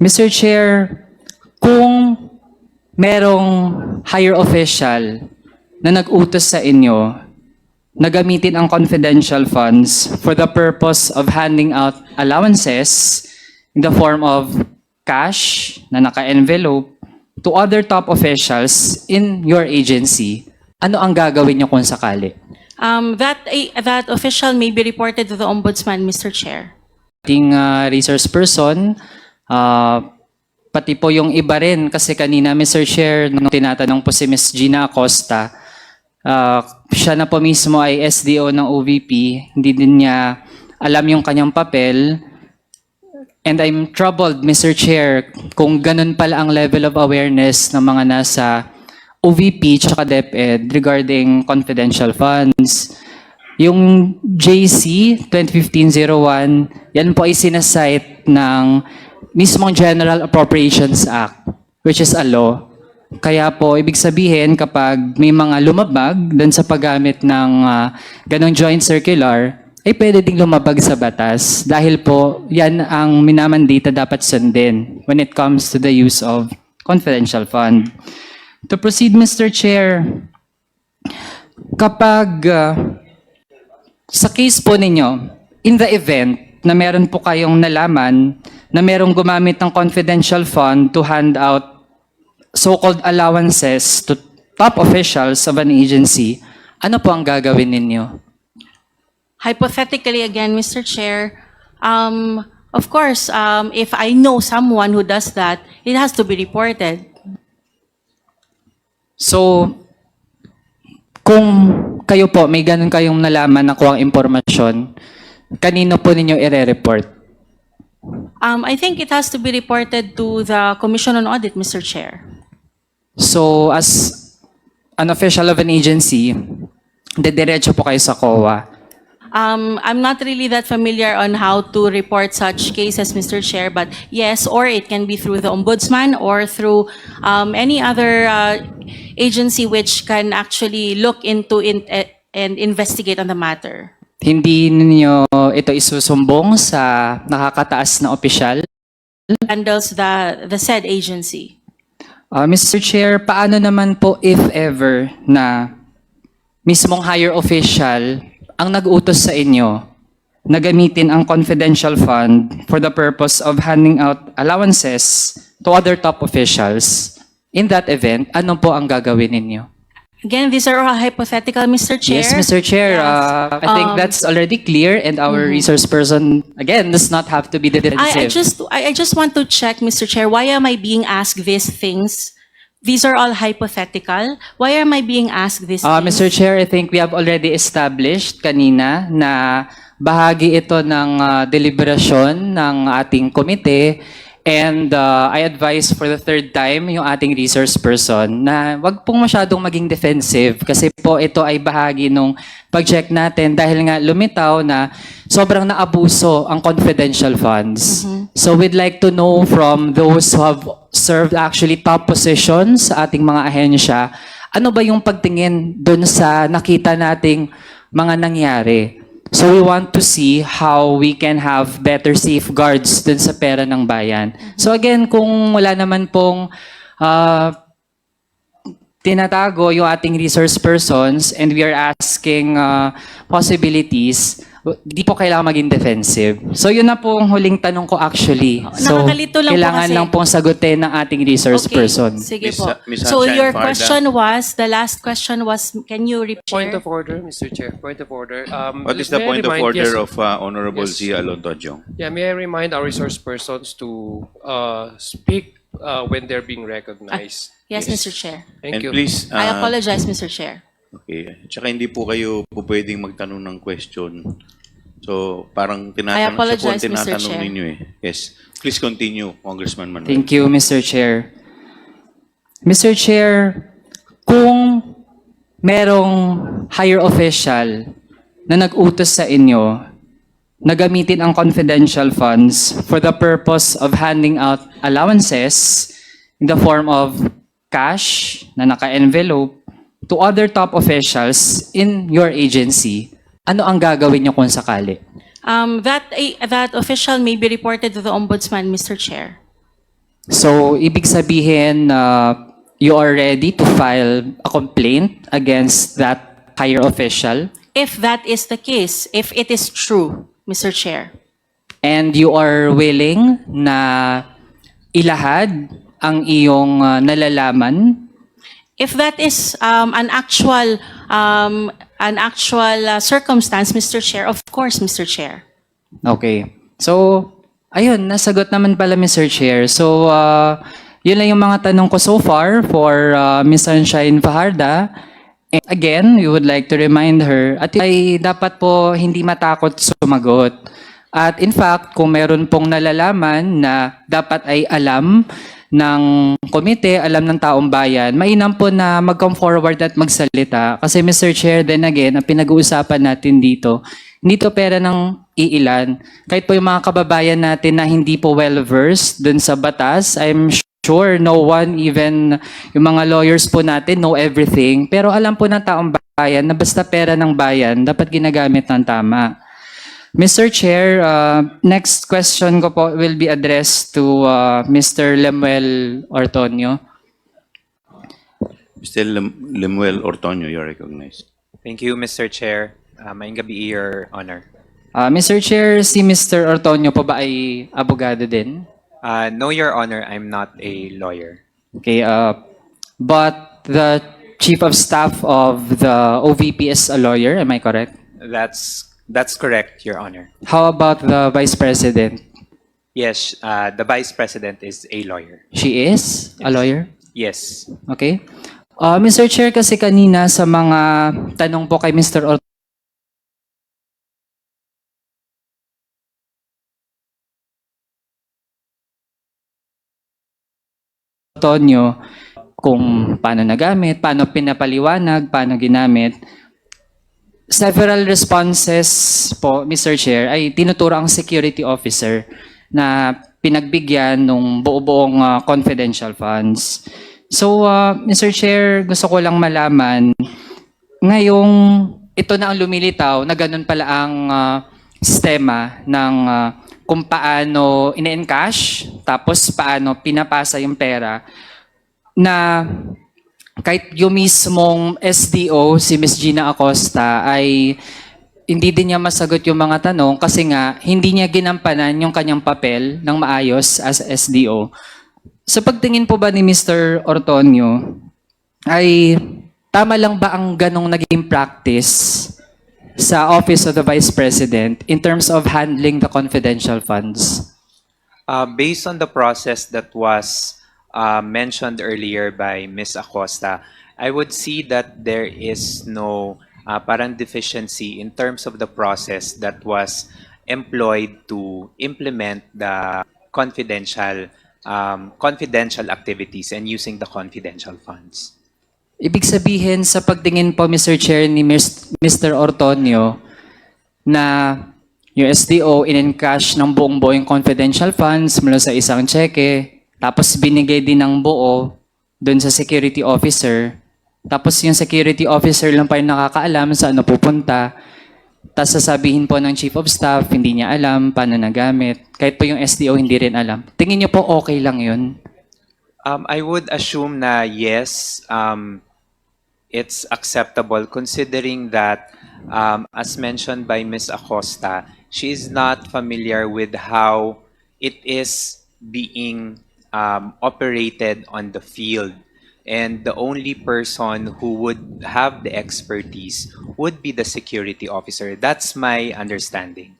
Mr. Chair, kung merong higher official na nag-utos sa inyo na gamitin ang confidential funds for the purpose of handing out allowances in the form of cash na naka-envelope to other top officials in your agency, ano ang gagawin niyo kung sakali? That official may be reported to the Ombudsman, Mr. Chair. Ating resource person, pati po yung iba rin, kasi kanina, Mr. Chair, nung tinatanong po si Ms. Gina Acosta, siya na po mismo ay SDO ng OVP, hindi din niya alam yung kanyang papel. And I'm troubled, Mr. Chair, kung ganun pala ang level of awareness ng mga nasa OVP tsaka DepEd regarding confidential funds. Yung JC 2015-01, yan po ay sinasite ng mismong General Appropriations Act, which is a law. Kaya po, ibig sabihin, kapag may mga lumabag dun sa paggamit ng ganong joint circular, ay pwede ding lumabag sa batas. Dahil po, yan ang minamandita dapat sundin when it comes to the use of confidential fund. To proceed, Mr. Chair, kapag sa case po ninyo, in the event na meron po kayong nalaman na merong gumamit ng confidential fund to hand out so-called allowances to top officials of an agency, ano po ang gagawin ninyo? Hypothetically, again, Mr. Chair, of course, if I know someone who does that, it has to be reported. So, kung kayo po, may ganun kayong nalaman na kuwang impormasyon, kanino po ninyo ire-report? I think it has to be reported to the Commission on Audit, Mr. Chair. So, as an official of an agency, dediretso po kayo sa COA. I'm not really that familiar on how to report such cases, Mr. Chair, but yes, or it can be through the Ombudsman or through any other agency which can actually look into it and investigate on the matter. Hindi ninyo ito isusumbong sa nakakataas na opisyal? Handles the said agency. Mr. Chair, paano naman po if ever na mismong higher official ang nag-utos sa inyo na gamitin ang confidential fund for the purpose of handing out allowances to other top officials? In that event, ano po ang gagawin ninyo? Again, these are all hypothetical, Mr. Chair. Yes, Mr. Chair. Yes. I think that's already clear, and our resource person, again, does not have to be defensive. I just want to check, Mr. Chair, why am I being asked these things? These are all hypothetical. Why am I being asked these things? Mr. Chair, I think we have already established kanina na bahagi ito ng deliberasyon ng ating komite, and I advise for the third time yung ating resource person na wag pong masyadong maging defensive kasi po ito ay bahagi nung pag-check natin dahil nga lumitaw na sobrang naabuso ang confidential funds. So we'd like to know from those who have served actually top positions sa ating mga ahensya, ano ba yung pagtingin dun sa nakita nating mga nangyari? So we want to see how we can have better safeguards dun sa pera ng bayan. So again, kung wala naman pong tinatago yung ating resource persons and we are asking possibilities, di po kailangan maging defensive. So yun na po ang huling tanong ko actually. So Nakakalito lang po kailangan kasi- lang pong sagutin ng ating resource person. Sige Miss- po. Miss So Sunshine your Farda. question was, the last question was, can you repeat? Point of order, Mr. Chair. Point of order. What is the may I point of remind- order yes, of Honorable Yes. Zia Alontojo? Yeah, may I remind our resource persons to speak when they're being recognized? Yes, Mr. Chair. Thank And you. please, I apologize, Mr. Chair. okay. Tsaka hindi po kayo po pwedeng magtanong ng question. So, parang I apologize, siya po ang Mr. tinatanong Chair. ninyo eh. Yes. Please continue, Congressman Manuel. Thank you, Mr. Chair. Mr. Chair, kung merong higher official na nag-utos sa inyo na gamitin ang confidential funds for the purpose of handing out allowances in the form of cash na naka-envelope to other top officials in your agency, ano ang gagawin niyo kung sakali? That official may be reported to the Ombudsman, Mr. Chair. So, ibig sabihin, you are ready to file a complaint against that higher official, If that is the case, if it is true, Mr. Chair. and you are willing na ilahad ang iyong nalalaman. If that is an actual circumstance, Mr. Chair, of course, Mr. Chair. Okay. So, ayun, nasagot naman pala, Mr. Chair. So, yun lang yung mga tanong ko so far for Ms. Sunshine Fajarda. And again, we would like to remind her at ay dapat po hindi matakot sumagot. At in fact, kung meron pong nalalaman na dapat ay alam ng komite, alam ng taong bayan, mainam po na mag-come forward at magsalita. Kasi Mr. Chair, then again, ang pinag-uusapan natin dito, hindi to pera ng iilan. Kahit po yung mga kababayan natin na hindi po well-versed dun sa batas, I'm sure no one, even yung mga lawyers po natin, know everything. Pero alam po ng taong bayan na basta pera ng bayan, dapat ginagamit ng tama. Mr. Chair, next question ko po will be addressed to Mr. Lemuel Ortonio. Mr. Lemuel Ortonio, you're recognized. Thank you, Mr. Chair. Maayong gabi, Your Honor. Mr. Chair, si Mr. Ortonio po ba ay abogado din? No, Your Honor, I'm not a lawyer. Okay, but the Chief of Staff of the OVP is a lawyer, am I correct? That's correct, Your Honor. How about the Vice President? Yes, the Vice President is a lawyer. She is a lawyer? Yes. Okay. Mr. Chair, kasi kanina sa mga tanong po kay Mr. Ortonio, kung paano nagamit, paano pinapaliwanag, paano ginamit. Several responses po, Mr. Chair, ay tinuturo ang security officer na pinagbigyan ng buo-buong confidential funds. So, Mr. Chair, gusto ko lang malaman, ngayong ito na ang lumilitaw na ganun pala ang sistema ng kung paano ine-encash, tapos paano pinapasa yung pera, na kahit yung mismong SDO, si Ms. Gina Acosta, ay hindi din niya masagot yung mga tanong kasi nga hindi niya ginampanan yung kanyang papel ng maayos as SDO. Sa pagtingin po ba ni Mr. Ortonio, ay tama lang ba ang ganong naging practice sa Office of the Vice President in terms of handling the confidential funds? Based on the process that was mentioned earlier by Ms. Acosta, I would see that there is no parang deficiency in terms of the process that was employed to implement the confidential activities and using the confidential funds. Ibig sabihin sa pagtingin po, Mr. Chair, ni Mr. Ortonio, na yung SDO in-encash ng buong-buo yung confidential funds mula sa isang cheque, tapos binigay din ng buo doon sa security officer, tapos yung security officer lang pa yung nakakaalam saan napupunta, tapos sasabihin po ng Chief of Staff, hindi niya alam paano nagamit, kahit po yung SDO hindi rin alam. Tingin niyo po okay lang yun? I would assume na yes, it's acceptable considering that, as mentioned by Ms. Acosta, she is not familiar with how it is being operated on the field. And the only person who would have the expertise would be the security officer. That's my understanding.